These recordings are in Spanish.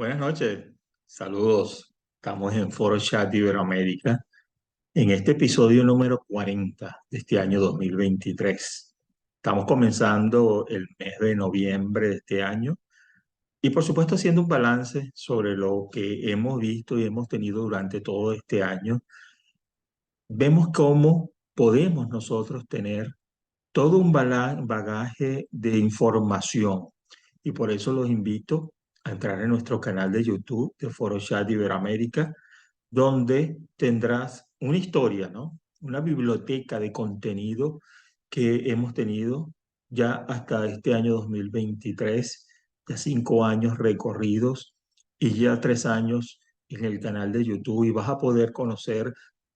Buenas noches, saludos. Estamos en Foro Chat Iberoamérica en este episodio número 40 de este año 2023. Estamos comenzando el mes de noviembre de este año y por supuesto haciendo un balance sobre lo que hemos visto y hemos tenido durante todo este año. Vemos cómo podemos nosotros tener todo un bagaje de información. Y por eso los invito a entrar en nuestro canal de YouTube de Foro Chat Iberoamérica, donde tendrás una historia, ¿no? Una biblioteca de contenido que hemos tenido ya hasta este año 2023, ya 5 años recorridos y ya 3 años en el canal de YouTube, y vas a poder conocer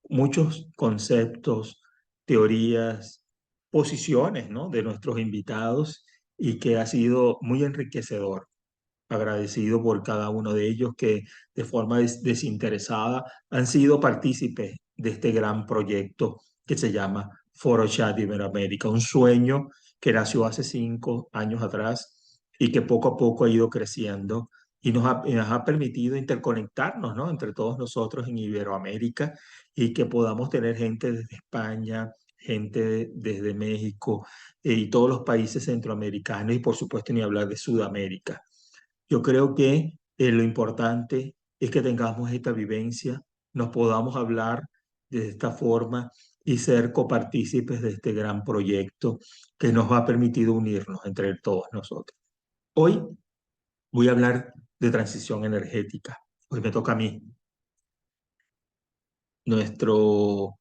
muchos conceptos, teorías, posiciones, ¿no? De nuestros invitados, y que ha sido muy enriquecedor. Agradecido por cada uno de ellos que de forma desinteresada han sido partícipes de este gran proyecto que se llama Foro Chat Iberoamérica, un sueño que nació hace 5 años atrás y que poco a poco ha ido creciendo y nos ha permitido interconectarnos, ¿no? Entre todos nosotros en Iberoamérica, y que podamos tener gente desde España, gente desde México, y todos los países centroamericanos, y por supuesto ni hablar de Sudamérica. Yo creo que lo importante es que tengamos esta vivencia, nos podamos hablar de esta forma y ser copartícipes de este gran proyecto que nos ha permitido unirnos entre todos nosotros. Hoy voy a hablar de transición energética. Hoy me toca a mí. Nuestro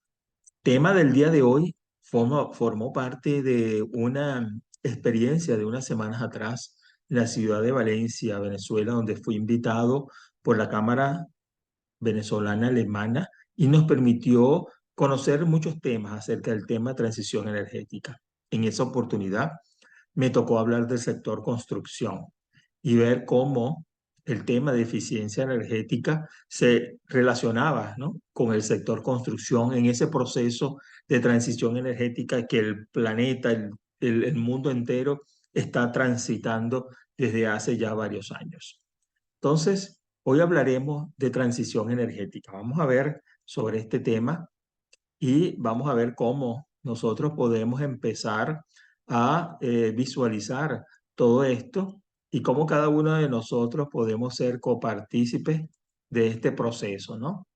tema del día de hoy formó parte de una experiencia de unas semanas atrás en la ciudad de Valencia, Venezuela, donde fui invitado por la Cámara Venezolana Alemana, y nos permitió conocer muchos temas acerca del tema de transición energética. En esa oportunidad me tocó hablar del sector construcción y ver cómo el tema de eficiencia energética se relacionaba, ¿no? Con el sector construcción en ese proceso de transición energética que el planeta, el mundo entero está transitando desde hace ya varios años. Entonces, hoy hablaremos de transición energética. Vamos a ver sobre este tema y vamos a ver cómo nosotros podemos empezar a visualizar todo esto, y cómo cada uno de nosotros podemos ser copartícipes de este proceso, ¿no?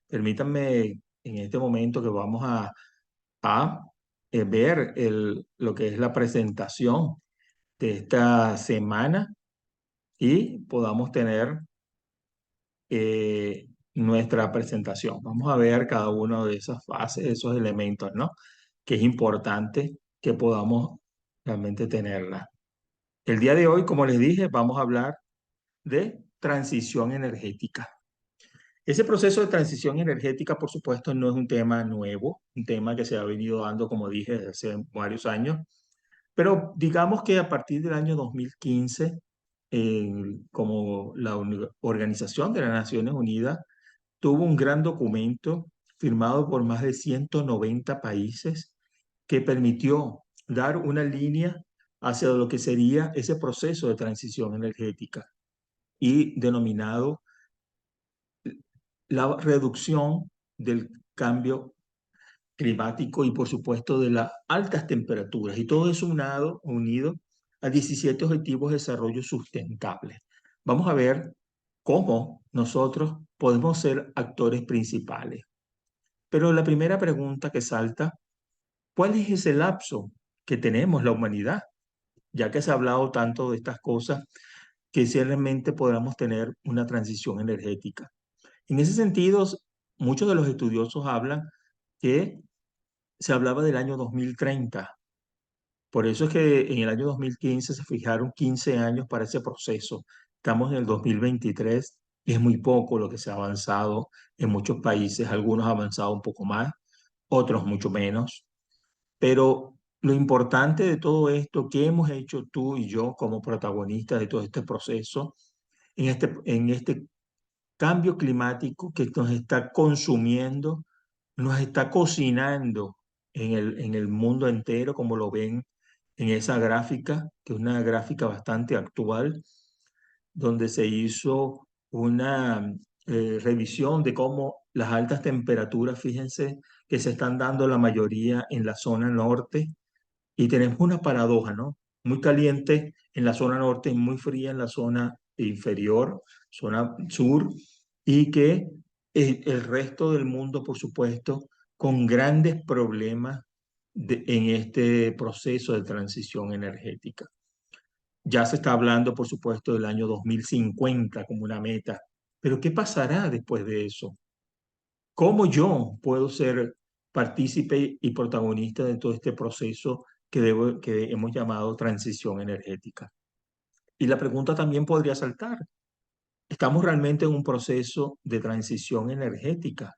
Permítanme en este momento que vamos a ver lo que es la presentación de esta semana, y podamos tener nuestra presentación. Vamos a ver cada uno de esas fases, esos elementos, ¿no? Que es importante que podamos realmente tenerla. El día de hoy, como les dije, vamos a hablar de transición energética. Ese proceso de transición energética, por supuesto, no es un tema nuevo, un tema que se ha venido dando, como dije, desde hace varios años, pero digamos que a partir del año 2015, como la Organización de las Naciones Unidas tuvo un gran documento firmado por más de 190 países que permitió dar una línea hacia lo que sería ese proceso de transición energética, y denominado la reducción del cambio climático y por supuesto de las altas temperaturas, y todo eso unido a 17 objetivos de desarrollo sustentable. Vamos a ver cómo nosotros podemos ser actores principales. Pero la primera pregunta que salta: ¿cuál es ese lapso que tenemos la humanidad? Ya que se ha hablado tanto de estas cosas, que si realmente podamos tener una transición energética. En ese sentido, muchos de los estudiosos hablan que se hablaba del año 2030. Por eso es que en el año 2015 se fijaron 15 años para ese proceso. Estamos en el 2023 y es muy poco lo que se ha avanzado en muchos países. Algunos han avanzado un poco más, otros mucho menos. Pero lo importante de todo esto, ¿qué hemos hecho tú y yo como protagonistas de todo este proceso, en este cambio climático que nos está consumiendo, nos está cocinando en el mundo entero, como lo ven en esa gráfica, que es una gráfica bastante actual? donde se hizo una revisión de cómo las altas temperaturas, fíjense, que se están dando la mayoría en la zona norte y tenemos una paradoja, ¿no? Muy caliente en la zona norte y muy fría en la zona inferior, zona sur, y que el resto del mundo, por supuesto, con grandes problemas en este proceso de transición energética. Ya se está hablando, por supuesto, del año 2050 como una meta, pero ¿qué pasará después de eso? ¿Cómo yo puedo ser partícipe y protagonista de todo este proceso que hemos llamado transición energética? Y la pregunta también podría saltar, ¿estamos realmente en un proceso de transición energética?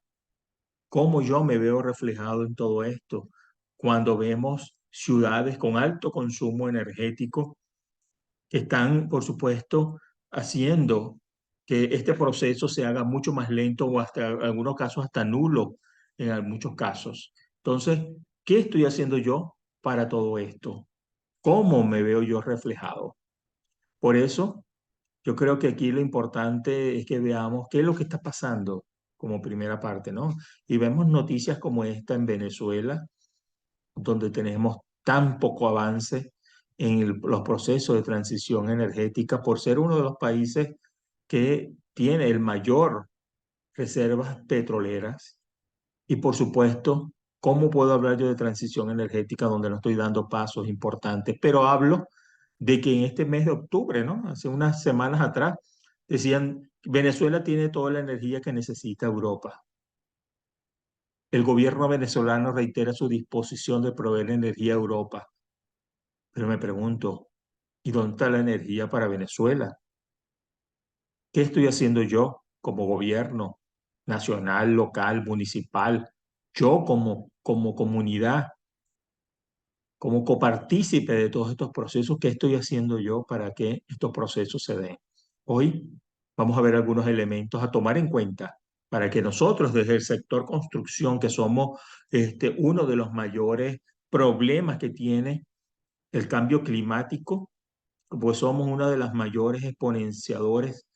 ¿Cómo yo me veo reflejado en todo esto cuando vemos ciudades con alto consumo energético que están, por supuesto, haciendo que este proceso se haga mucho más lento o hasta en algunos casos hasta nulo en muchos casos? Entonces, ¿qué estoy haciendo yo para todo esto? ¿Cómo me veo yo reflejado? Por eso, yo creo que aquí lo importante es que veamos qué es lo que está pasando como primera parte, ¿no? Y vemos noticias como esta en Venezuela, donde tenemos tan poco avance en los procesos de transición energética por ser uno de los países que tiene el mayor reservas petroleras. Y por supuesto, ¿cómo puedo hablar yo de transición energética donde no estoy dando pasos importantes? Pero hablo de que en este mes de octubre, ¿no? Hace unas semanas atrás, decían, Venezuela tiene toda la energía que necesita Europa. El gobierno venezolano reitera su disposición de proveer energía a Europa. Pero me pregunto, ¿y dónde está la energía para Venezuela? ¿Qué estoy haciendo yo como gobierno nacional, local, municipal? Yo como comunidad, como copartícipe de todos estos procesos, ¿qué estoy haciendo yo para que estos procesos se den? Hoy vamos a ver algunos elementos a tomar en cuenta para que nosotros desde el sector construcción, que somos uno de los mayores problemas que tiene el cambio climático, pues somos una de las mayores exponenciadores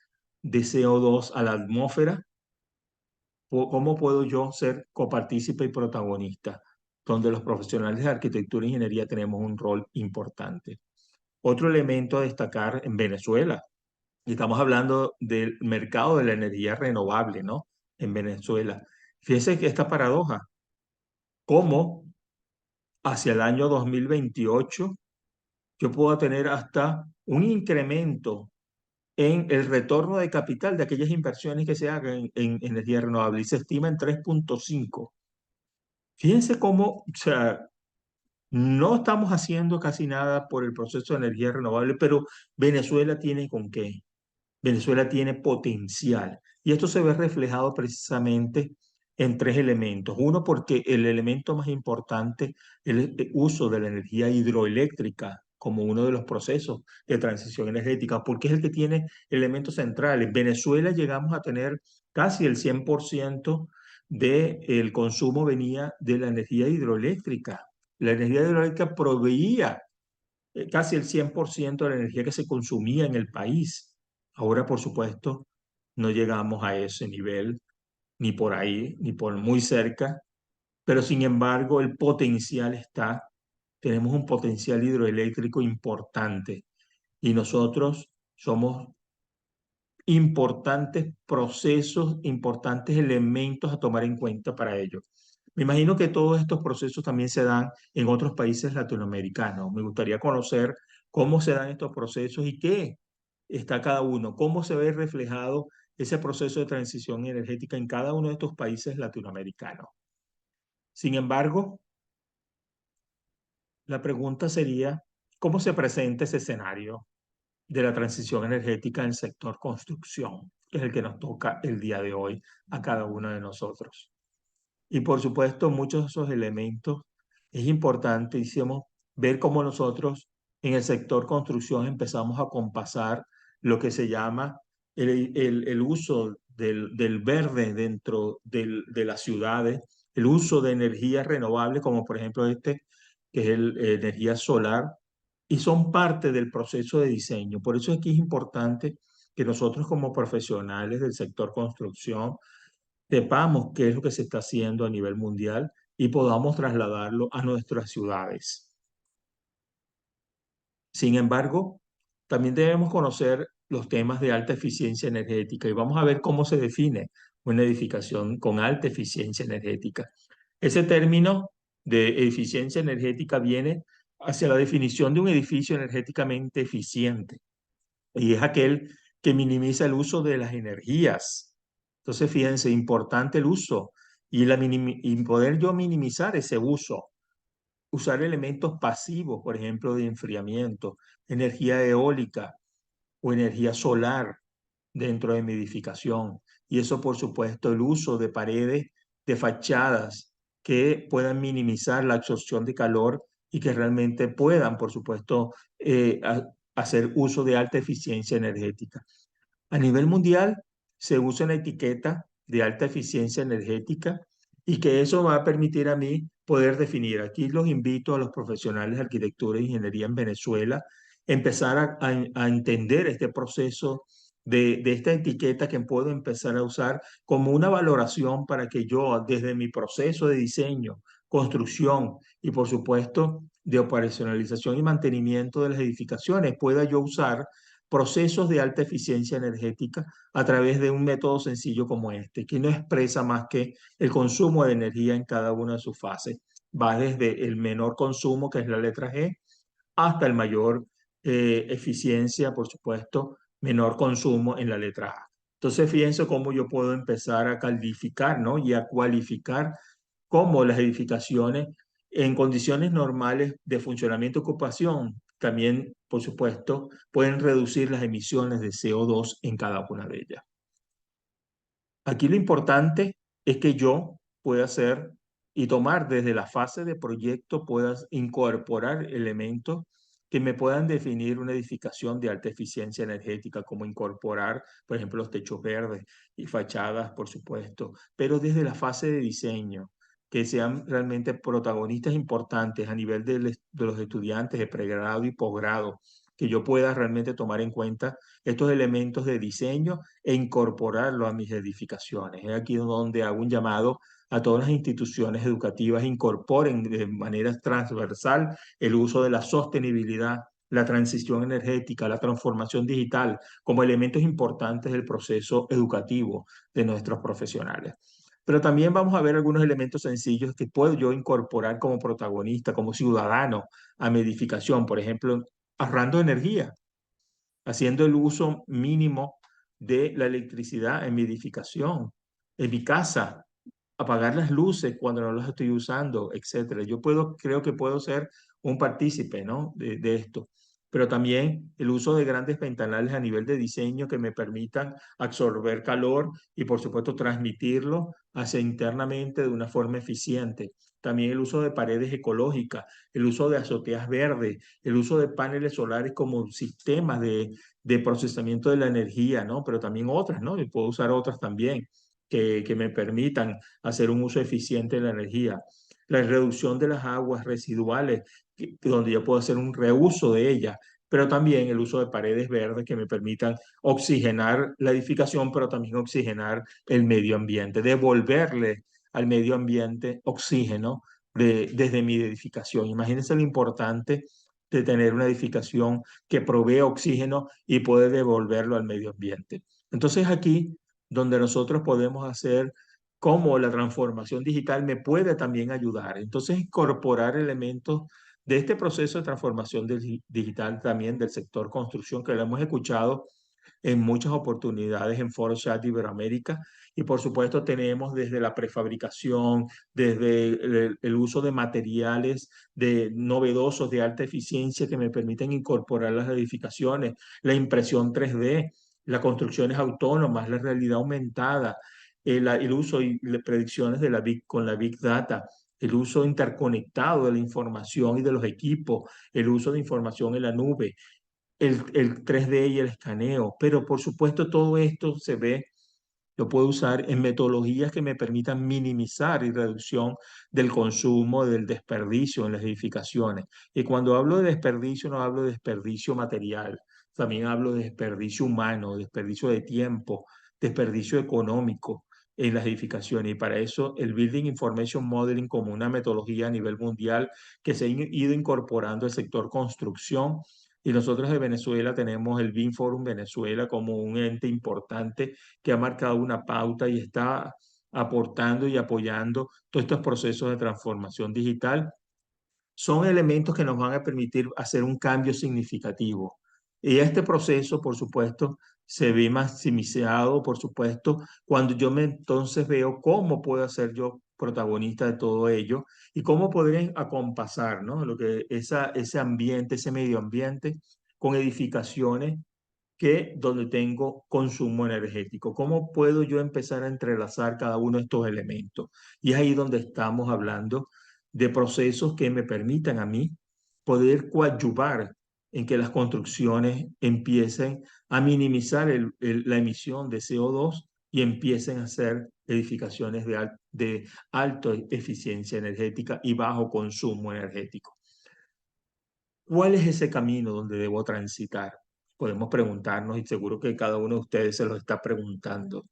de CO2 a la atmósfera. ¿Cómo puedo yo ser copartícipe y protagonista? Donde los profesionales de arquitectura e ingeniería tenemos un rol importante. Otro elemento a destacar en Venezuela, y estamos hablando del mercado de la energía renovable, ¿no? En Venezuela. Fíjese que esta paradoja, cómo hacia el año 2028 yo puedo tener hasta un incremento en el retorno de capital de aquellas inversiones que se hagan en energía renovable y se estima en 3,5. Fíjense cómo, o sea, no estamos haciendo casi nada por el proceso de energía renovable, pero Venezuela tiene con qué. Venezuela tiene potencial y esto se ve reflejado precisamente en tres elementos. Uno, porque el elemento más importante es el uso de la energía hidroeléctrica como uno de los procesos de transición energética, porque es el que tiene elementos centrales. En Venezuela llegamos a tener casi el 100% del consumo venía de la energía hidroeléctrica. La energía hidroeléctrica proveía casi el 100% de la energía que se consumía en el país. Ahora, por supuesto, no llegamos a ese nivel, ni por ahí, ni por muy cerca, pero sin embargo el potencial está. Tenemos un potencial hidroeléctrico importante y nosotros somos importantes procesos, importantes elementos a tomar en cuenta para ello. Me imagino que todos estos procesos también se dan en otros países latinoamericanos. Me gustaría conocer cómo se dan estos procesos y qué está cada uno, cómo se ve reflejado ese proceso de transición energética en cada uno de estos países latinoamericanos. Sin embargo, la pregunta sería, ¿cómo se presenta ese escenario de la transición energética en el sector construcción, que es el que nos toca el día de hoy a cada uno de nosotros? Y por supuesto, muchos de esos elementos es importante, hicimos, ver cómo nosotros en el sector construcción empezamos a compasar lo que se llama el uso del verde dentro de las ciudades, el uso de energías renovables, como por ejemplo que es energía solar, y son parte del proceso de diseño. Por eso aquí es importante que nosotros como profesionales del sector construcción sepamos qué es lo que se está haciendo a nivel mundial y podamos trasladarlo a nuestras ciudades. Sin embargo, también debemos conocer los temas de alta eficiencia energética y vamos a ver cómo se define una edificación con alta eficiencia energética. Ese término de eficiencia energética viene hacia la definición de un edificio energéticamente eficiente y es aquel que minimiza el uso de las energías. Entonces, fíjense, importante el uso y poder yo minimizar ese uso, usar elementos pasivos, por ejemplo, de enfriamiento, energía eólica o energía solar dentro de mi edificación. Y eso, por supuesto, el uso de paredes, de fachadas que puedan minimizar la absorción de calor y que realmente puedan, por supuesto, hacer uso de alta eficiencia energética. A nivel mundial se usa una etiqueta de alta eficiencia energética y que eso va a permitir a mí poder definir. Aquí los invito a los profesionales de arquitectura e ingeniería en Venezuela empezar a entender este proceso de esta etiqueta que puedo empezar a usar como una valoración para que yo desde mi proceso de diseño, construcción y por supuesto de operacionalización y mantenimiento de las edificaciones pueda yo usar procesos de alta eficiencia energética a través de un método sencillo como este, que no expresa más que el consumo de energía en cada una de sus fases. Va desde el menor consumo, que es la letra G, hasta el mayor eficiencia, por supuesto, menor consumo en la letra A. Entonces, fíjense cómo yo puedo empezar a calificar, ¿no? Y a cualificar cómo las edificaciones en condiciones normales de funcionamiento y ocupación también, por supuesto, pueden reducir las emisiones de CO2 en cada una de ellas. Aquí lo importante es que yo pueda hacer y tomar desde la fase de proyecto, puedas incorporar elementos que me puedan definir una edificación de alta eficiencia energética, como incorporar, por ejemplo, los techos verdes y fachadas, por supuesto, pero desde la fase de diseño, que sean realmente protagonistas importantes a nivel de los estudiantes de pregrado y posgrado, que yo pueda realmente tomar en cuenta estos elementos de diseño e incorporarlo a mis edificaciones. Es aquí donde hago un llamado a todas las instituciones educativas incorporen de manera transversal el uso de la sostenibilidad, la transición energética, la transformación digital como elementos importantes del proceso educativo de nuestros profesionales. Pero también vamos a ver algunos elementos sencillos que puedo yo incorporar como protagonista, como ciudadano a mi edificación, por ejemplo, ahorrando energía, haciendo el uso mínimo de la electricidad en mi edificación, en mi casa, apagar las luces cuando no las estoy usando, etcétera. Yo puedo, creo que puedo ser un partícipe, ¿no? de esto. Pero también el uso de grandes ventanales a nivel de diseño que me permitan absorber calor y, por supuesto, transmitirlo hacia internamente de una forma eficiente. También el uso de paredes ecológicas, el uso de azoteas verdes, el uso de paneles solares como sistemas de procesamiento de la energía, ¿no? Pero también otras, ¿no? Y puedo usar otras también que me permitan hacer un uso eficiente de la energía. La reducción de las aguas residuales, donde yo puedo hacer un reuso de ellas, pero también el uso de paredes verdes que me permitan oxigenar la edificación, pero también oxigenar el medio ambiente, devolverle al medio ambiente oxígeno desde mi edificación. Imagínense lo importante de tener una edificación que provee oxígeno y poder devolverlo al medio ambiente. Entonces aquí donde nosotros podemos hacer cómo la transformación digital me puede también ayudar. Entonces, incorporar elementos de este proceso de transformación digital también del sector construcción, que lo hemos escuchado en muchas oportunidades en Foro Chat de Iberoamérica. Y por supuesto tenemos desde la prefabricación, desde el uso de materiales novedosos de alta eficiencia que me permiten incorporar las edificaciones, la impresión 3D, las construcciones autónomas, la realidad aumentada, el uso y las predicciones de con la Big Data, el uso interconectado de la información y de los equipos, el uso de información en la nube, el 3D y el escaneo. Pero por supuesto todo esto se ve, lo puedo usar en metodologías que me permitan minimizar y reducción del consumo, del desperdicio en las edificaciones. Y cuando hablo de desperdicio, no hablo de desperdicio material, también hablo de desperdicio humano, desperdicio de tiempo, desperdicio económico en las edificaciones. Y para eso el Building Information Modeling como una metodología a nivel mundial que se ha ido incorporando al sector construcción. Y nosotros de Venezuela tenemos el BIM Forum Venezuela como un ente importante que ha marcado una pauta y está aportando y apoyando todos estos procesos de transformación digital. Son elementos que nos van a permitir hacer un cambio significativo. Y este proceso, por supuesto, se ve maximizado, por supuesto, cuando yo me entonces veo cómo puedo ser yo protagonista de todo ello y cómo poder acompasar, ¿no? Lo que ese ambiente, ese medio ambiente con edificaciones donde tengo consumo energético. ¿Cómo puedo yo empezar a entrelazar cada uno de estos elementos? Y es ahí donde estamos hablando de procesos que me permitan a mí poder coadyuvar en que las construcciones empiecen a minimizar la emisión de CO2 y empiecen a ser edificaciones de alta eficiencia energética y bajo consumo energético. ¿Cuál es ese camino donde debo transitar? Podemos preguntarnos y seguro que cada uno de ustedes se lo está preguntando.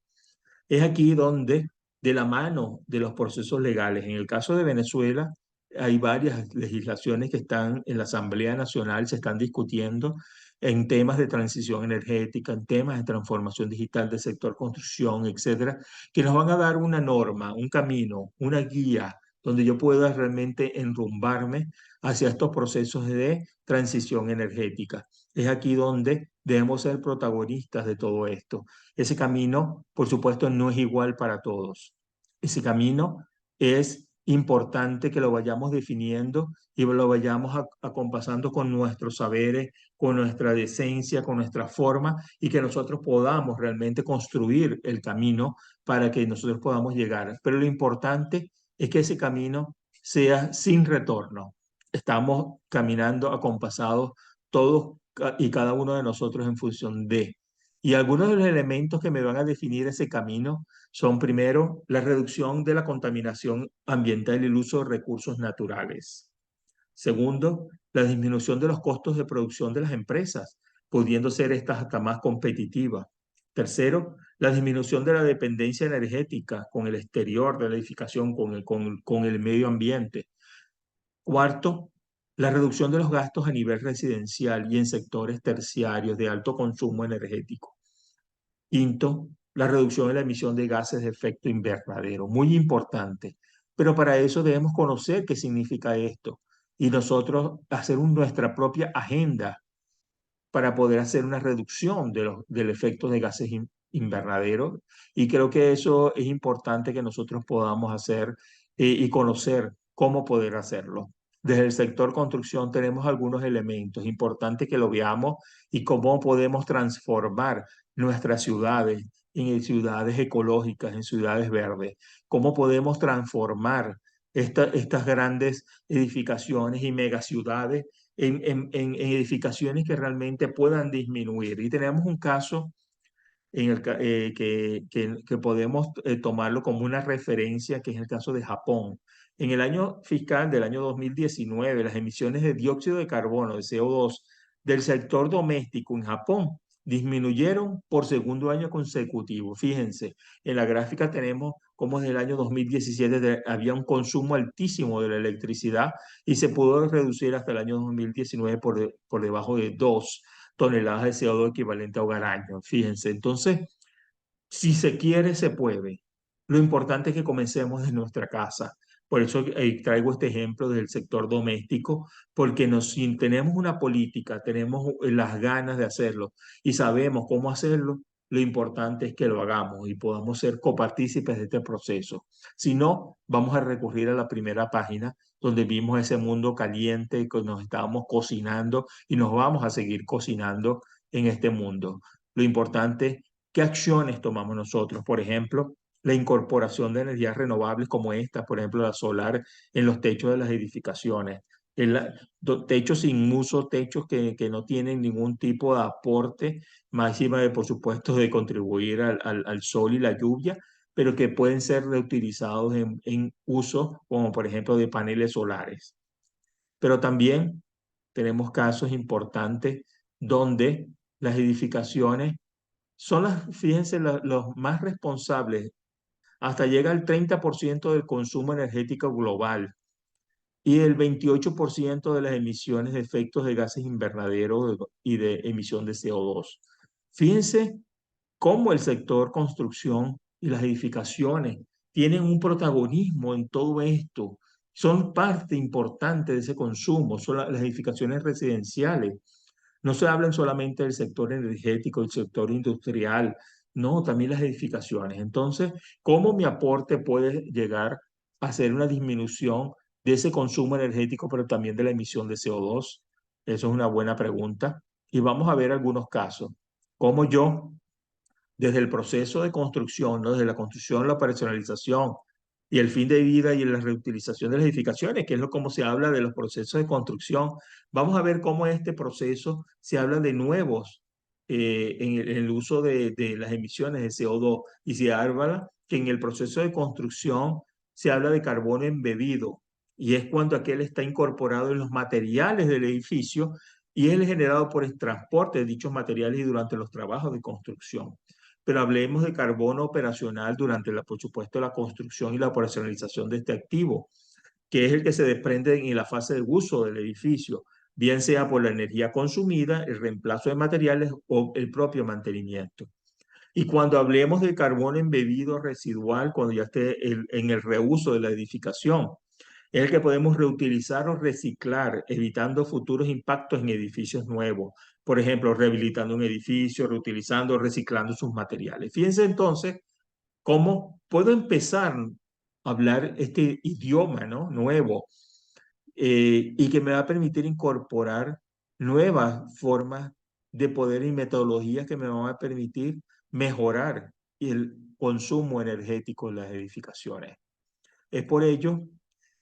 Es aquí donde, de la mano de los procesos legales, en el caso de Venezuela, hay varias legislaciones que están en la Asamblea Nacional, se están discutiendo en temas de transición energética, en temas de transformación digital del sector construcción, etcétera, que nos van a dar una norma, un camino, una guía donde yo pueda realmente enrumbarme hacia estos procesos de transición energética. Es aquí donde debemos ser protagonistas de todo esto. Ese camino, por supuesto, no es igual para todos. Ese camino es importante que lo vayamos definiendo y lo vayamos acompasando con nuestros saberes, con nuestra decencia, con nuestra forma y que nosotros podamos realmente construir el camino para que nosotros podamos llegar. Pero lo importante es que ese camino sea sin retorno. Estamos caminando acompasados todos y cada uno de nosotros en función de. Y algunos de los elementos que me van a definir ese camino son, primero, la reducción de la contaminación ambiental y el uso de recursos naturales. Segundo, la disminución de los costos de producción de las empresas, pudiendo ser estas hasta más competitivas. Tercero, la disminución de la dependencia energética con el exterior de la edificación, con el medio ambiente. Cuarto, la reducción de los gastos a nivel residencial y en sectores terciarios de alto consumo energético. Quinto, la reducción de la emisión de gases de efecto invernadero, muy importante. Pero para eso debemos conocer qué significa esto y nosotros hacer nuestra propia agenda para poder hacer una reducción del efecto de gases invernaderos. Y creo que eso es importante que nosotros podamos hacer y conocer cómo poder hacerlo. Desde el sector construcción tenemos algunos elementos importantes que lo veamos y cómo podemos transformar nuestras ciudades en ciudades ecológicas, en ciudades verdes. Cómo podemos transformar estas grandes edificaciones y megaciudades en edificaciones que realmente puedan disminuir. Y tenemos un caso que podemos tomarlo como una referencia, que es el caso de Japón. En el año fiscal del año 2019, las emisiones de dióxido de carbono, de CO2, del sector doméstico en Japón disminuyeron por segundo año consecutivo. Fíjense, en la gráfica tenemos cómo desde el año 2017 había un consumo altísimo de la electricidad y se pudo reducir hasta el año 2019 por debajo de 2 toneladas de CO2 equivalente a hogar año. Fíjense, entonces, si se quiere, se puede. Lo importante es que comencemos desde nuestra casa. Por eso traigo este ejemplo del sector doméstico, porque si tenemos una política, tenemos las ganas de hacerlo y sabemos cómo hacerlo, lo importante es que lo hagamos y podamos ser copartícipes de este proceso. Si no, vamos a recurrir a la primera página donde vimos ese mundo caliente que nos estábamos cocinando y nos vamos a seguir cocinando en este mundo. Lo importante, ¿qué acciones tomamos nosotros? Por ejemplo, la incorporación de energías renovables como esta, por ejemplo, la solar en los techos de las edificaciones. Techos sin uso, techos que no tienen ningún tipo de aporte, máxima de, por supuesto, de contribuir al sol y la lluvia, pero que pueden ser reutilizados en uso, como por ejemplo de paneles solares. Pero también tenemos casos importantes donde las edificaciones son fíjense, los más responsables. Hasta llega al 30% del consumo energético global y el 28% de las emisiones de efectos de gases invernaderos y de emisión de CO2. Fíjense cómo el sector construcción y las edificaciones tienen un protagonismo en todo esto. Son parte importante de ese consumo, son las edificaciones residenciales. No se hablan solamente del sector energético, del sector industrial, no, también las edificaciones. Entonces, ¿cómo mi aporte puede llegar a hacer una disminución de ese consumo energético, pero también de la emisión de CO2? Eso es una buena pregunta. Y vamos a ver algunos casos. Cómo yo desde el proceso de construcción, ¿no? Desde la construcción, la operacionalización y el fin de vida y la reutilización de las edificaciones, que es lo como se habla de los procesos de construcción. Vamos a ver cómo este proceso se habla de nuevos en el uso de las emisiones de CO2 y se habla que en el proceso de construcción se habla de carbono embebido y es cuando aquel está incorporado en los materiales del edificio y es generado por el transporte de dichos materiales y durante los trabajos de construcción. Pero hablemos de carbono operacional durante, por supuesto, la construcción y la operacionalización de este activo, que es el que se desprende en la fase de uso del edificio, bien sea por la energía consumida, el reemplazo de materiales o el propio mantenimiento. Y cuando hablemos de carbono embebido residual, cuando ya esté en el reuso de la edificación, es el que podemos reutilizar o reciclar, evitando futuros impactos en edificios nuevos. Por ejemplo, rehabilitando un edificio, reutilizando, reciclando sus materiales. Fíjense entonces cómo puedo empezar a hablar este idioma, ¿no? Nuevo y que me va a permitir incorporar nuevas formas de poder y metodologías que me van a permitir mejorar el consumo energético en las edificaciones. Es por ello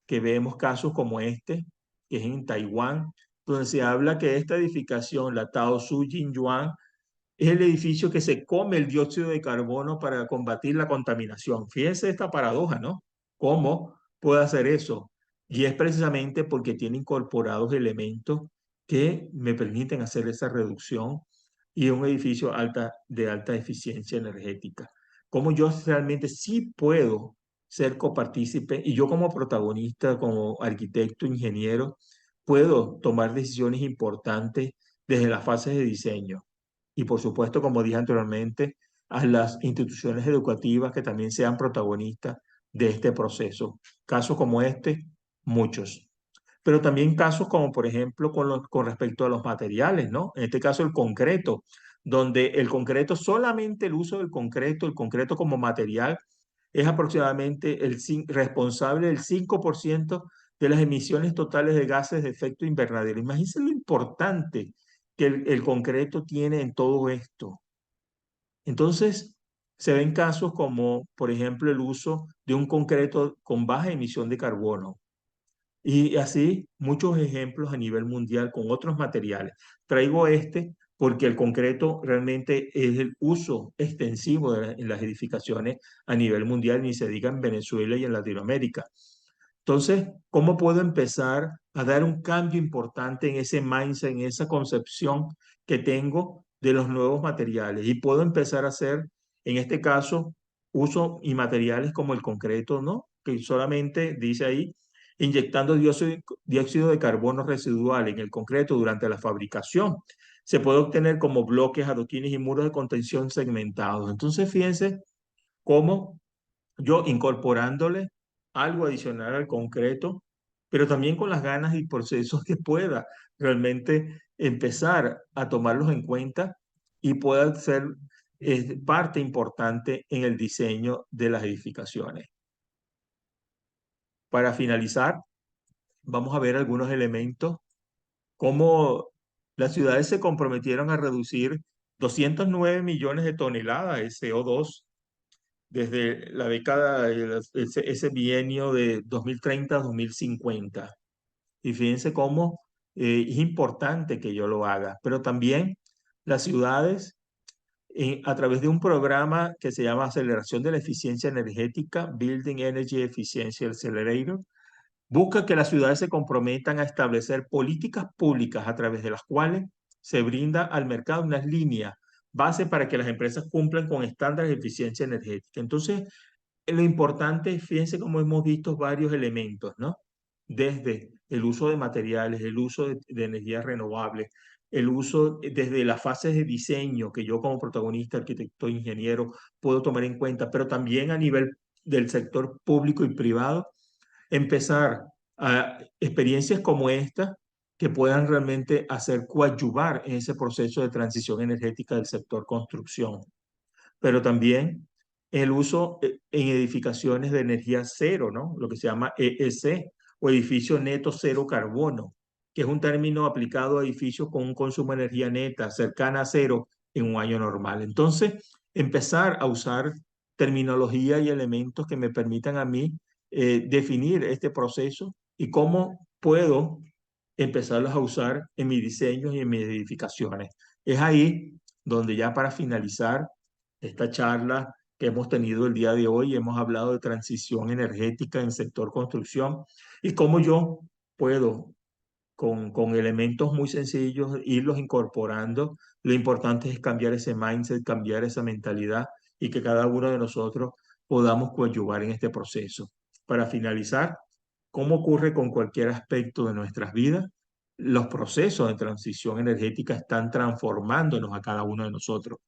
que vemos casos como este, que es en Taiwán, donde se habla que esta edificación, la Tao Su Jin Yuan, es el edificio que se come el dióxido de carbono para combatir la contaminación. Fíjense esta paradoja, ¿no? ¿Cómo puede hacer eso? Y es precisamente porque tiene incorporados elementos que me permiten hacer esa reducción y es un edificio de alta eficiencia energética. Cómo yo realmente sí puedo ser copartícipe y yo como protagonista, como arquitecto, ingeniero, puedo tomar decisiones importantes desde las fases de diseño y por supuesto, como dije anteriormente, a las instituciones educativas que también sean protagonistas de este proceso. Casos como este, muchos. Pero también casos como, por ejemplo, con respecto a los materiales, ¿no? En este caso, el concreto, donde el concreto, solamente el uso del concreto, el concreto como material, es aproximadamente responsable del 5% de las emisiones totales de gases de efecto invernadero. Imagínense lo importante que el concreto tiene en todo esto. Entonces, se ven casos como, por ejemplo, el uso de un concreto con baja emisión de carbono. Y así muchos ejemplos a nivel mundial con otros materiales. Traigo este porque el concreto realmente es el uso extensivo en las edificaciones a nivel mundial, ni se diga en Venezuela y en Latinoamérica. Entonces, ¿cómo puedo empezar a dar un cambio importante en ese mindset, en esa concepción que tengo de los nuevos materiales? Y puedo empezar a hacer, en este caso, uso y materiales como el concreto, ¿no? Que solamente dice ahí, inyectando dióxido de carbono residual en el concreto durante la fabricación. Se puede obtener como bloques, adoquines y muros de contención segmentados. Entonces, fíjense cómo yo incorporándole algo adicional al concreto, pero también con las ganas y procesos que pueda realmente empezar a tomarlos en cuenta y pueda ser parte importante en el diseño de las edificaciones. Para finalizar, vamos a ver algunos elementos, cómo las ciudades se comprometieron a reducir 209 millones de toneladas de CO2 desde la década, ese bienio de 2030 a 2050. Y fíjense cómo es importante que yo lo haga, pero también las ciudades, a través de un programa que se llama Aceleración de la Eficiencia Energética, Building Energy Efficiency Accelerator, busca que las ciudades se comprometan a establecer políticas públicas a través de las cuales se brinda al mercado unas líneas base para que las empresas cumplan con estándares de eficiencia energética. Entonces, lo importante, fíjense cómo hemos visto varios elementos, ¿no? Desde el uso de materiales, el uso de energías renovables, el uso desde las fases de diseño que yo como protagonista, arquitecto, ingeniero, puedo tomar en cuenta, pero también a nivel del sector público y privado, empezar a experiencias como esta que puedan realmente hacer coadyuvar en ese proceso de transición energética del sector construcción, pero también el uso en edificaciones de energía cero, ¿no? Lo que se llama EEC o edificio neto cero carbono, que es un término aplicado a edificios con un consumo de energía neta cercana a cero en un año normal. Entonces, empezar a usar terminología y elementos que me permitan a mí definir este proceso y cómo puedo empezarlos a usar en mis diseños y en mis edificaciones. Es ahí donde ya para finalizar esta charla que hemos tenido el día de hoy, hemos hablado de transición energética en el sector construcción y cómo yo puedo con elementos muy sencillos, irlos incorporando. Lo importante es cambiar ese mindset, cambiar esa mentalidad y que cada uno de nosotros podamos coadyuvar en este proceso. Para finalizar, ¿cómo ocurre con cualquier aspecto de nuestras vidas? Los procesos de transición energética están transformándonos a cada uno de nosotros.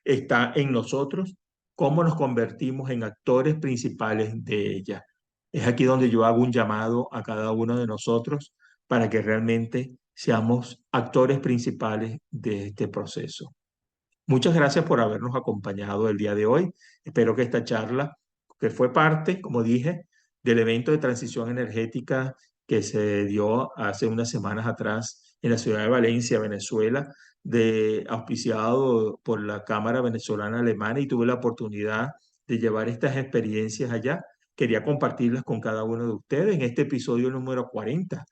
Está en nosotros cómo nos convertimos en actores principales de ella. Es aquí donde yo hago un llamado a cada uno de nosotros para que realmente seamos actores principales de este proceso. Muchas gracias por habernos acompañado el día de hoy. Espero que esta charla, que fue parte, como dije, del evento de transición energética que se dio hace unas semanas atrás en la ciudad de Valencia, Venezuela, auspiciado por la Cámara Venezolana Alemana, y tuve la oportunidad de llevar estas experiencias allá. Quería compartirlas con cada uno de ustedes en este episodio número 40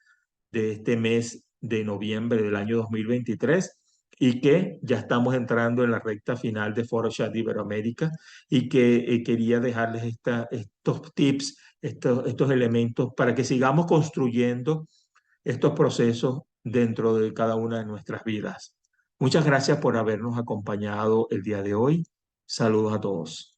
de este mes de noviembre del año 2023, y que ya estamos entrando en la recta final de ForoChat Iberoamérica, y que quería dejarles estos tips, estos elementos para que sigamos construyendo estos procesos dentro de cada una de nuestras vidas. Muchas gracias por habernos acompañado el día de hoy. Saludos a todos.